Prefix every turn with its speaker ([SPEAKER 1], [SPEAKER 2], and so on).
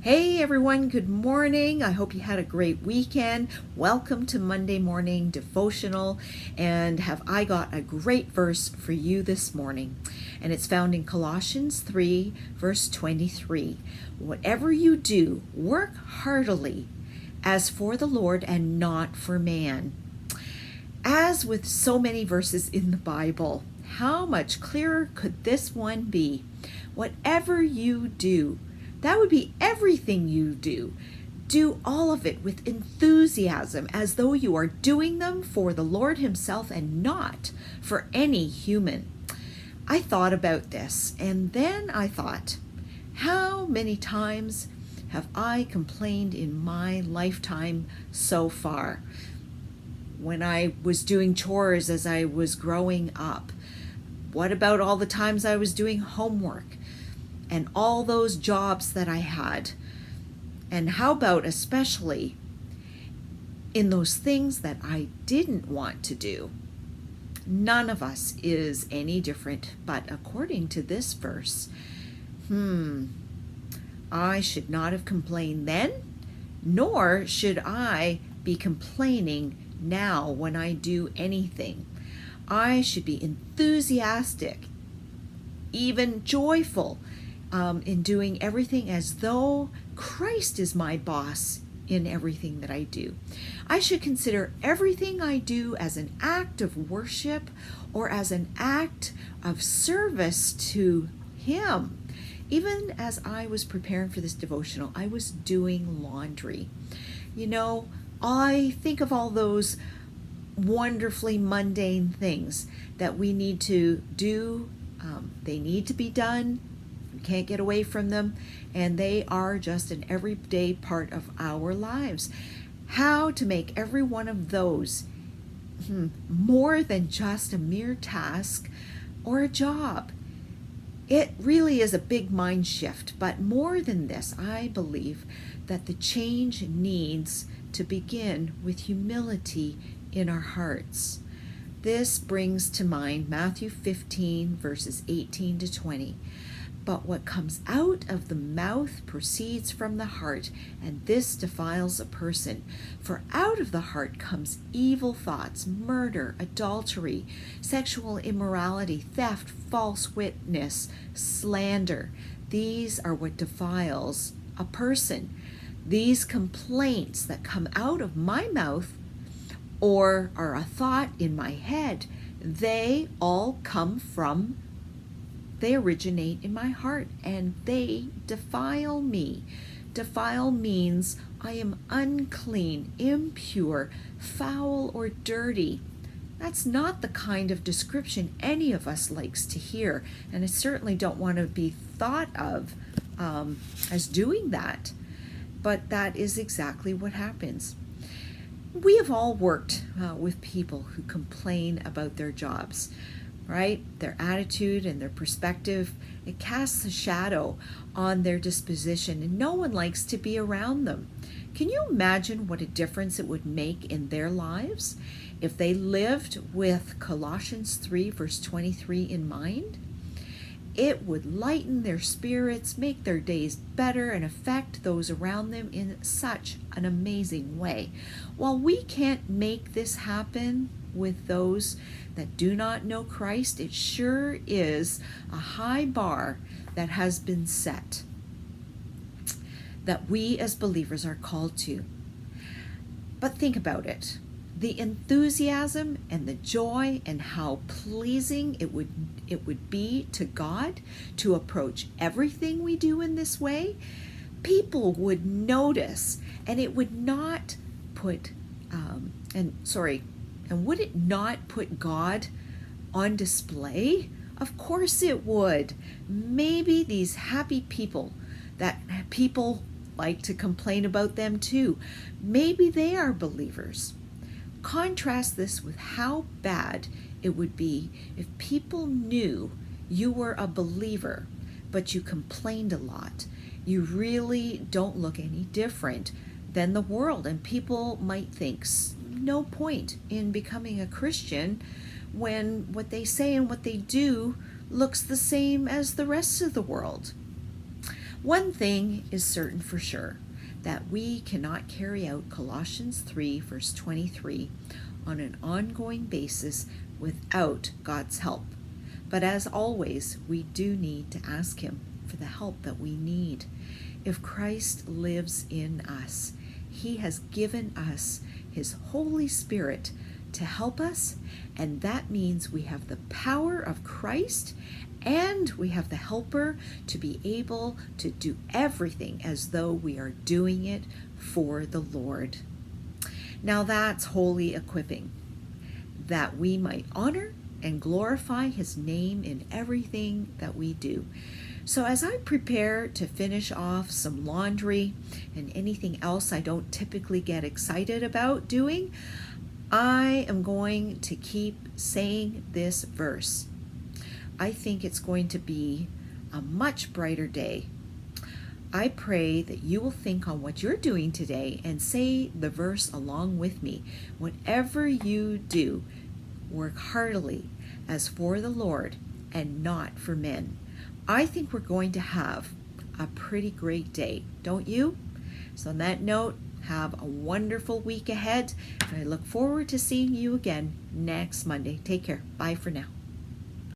[SPEAKER 1] Hey everyone, good morning. I hope you had a great weekend. Welcome to Monday Morning Devotional. And have I got a great verse for you this morning? And it's found in Colossians 3, verse 23. Whatever you do, work heartily as for the Lord and not for man. As with so many verses in the Bible, how much clearer could this one be? Whatever you do, that would be everything you do. Do all of it with enthusiasm, as though you are doing them for the Lord Himself and not for any human. I thought about this, and then I thought, how many times have I complained in my lifetime so far? When I was doing chores as I was growing up? What about all the times I was doing homework and all those jobs that I had? And how about especially in those things that I didn't want to do? None of us is any different, but according to this verse, I should not have complained then, nor should I be complaining now when I do anything. I should be enthusiastic, even joyful, in doing everything as though Christ is my boss in everything that I do. I should consider everything I do as an act of worship or as an act of service to Him. Even as I was preparing for this devotional, I was doing laundry. I think of all those wonderfully mundane things that we need to do. They need to be done. We can't get away from them, and they are just an everyday part of our lives. How to make every one of those more than just a mere task or a job. It really is a big mind shift, but more than this, I believe that the change needs to begin with humility in our hearts. This brings to mind Matthew 15, verses 18 to 20. But what comes out of the mouth proceeds from the heart, and this defiles a person. For out of the heart comes evil thoughts, murder, adultery, sexual immorality, theft, false witness, slander. These are what defiles a person. These complaints that come out of my mouth or are a thought in my head, they originate in my heart, and they defile me. Defile means I am unclean, impure, foul, or dirty. That's not the kind of description any of us likes to hear, and I certainly don't want to be thought of as doing that. But that is exactly what happens. We have all worked with people who complain about their jobs, right? Their attitude and their perspective, it casts a shadow on their disposition, and no one likes to be around them. Can you imagine what a difference it would make in their lives if they lived with Colossians 3, verse 23 in mind? It would lighten their spirits, make their days better, and affect those around them in such an amazing way. While we can't make this happen with those that do not know Christ, it sure is a high bar that has been set that we as believers are called to. But think about it. The enthusiasm and the joy and how pleasing it would be to God to approach everything we do in this way. People would notice, and it would not put and would it not put God on display? Of course it would. Maybe these happy people that people like to complain about them too, maybe they are believers. Contrast this with how bad it would be if people knew you were a believer, but you complained a lot. You really don't look any different than the world, and people might think no point in becoming a Christian when what they say and what they do looks the same as the rest of the world. One thing is certain for sure, that we cannot carry out Colossians 3, verse 23 on an ongoing basis without God's help. But as always, we do need to ask Him for the help that we need. If Christ lives in us, He has given us His Holy Spirit to help us, and that means we have the power of Christ and we have the helper to be able to do everything as though we are doing it for the Lord. Now that's holy equipping, that we might honor and glorify His name in everything that we do. So as I prepare to finish off some laundry and anything else I don't typically get excited about doing, I am going to keep saying this verse. I think it's going to be a much brighter day. I pray that you will think on what you're doing today and say the verse along with me. Whatever you do, work heartily as for the Lord and not for men. I think we're going to have a pretty great day, don't you? So on that note, have a wonderful week ahead, and I look forward to seeing you again next Monday. Take care. Bye for now.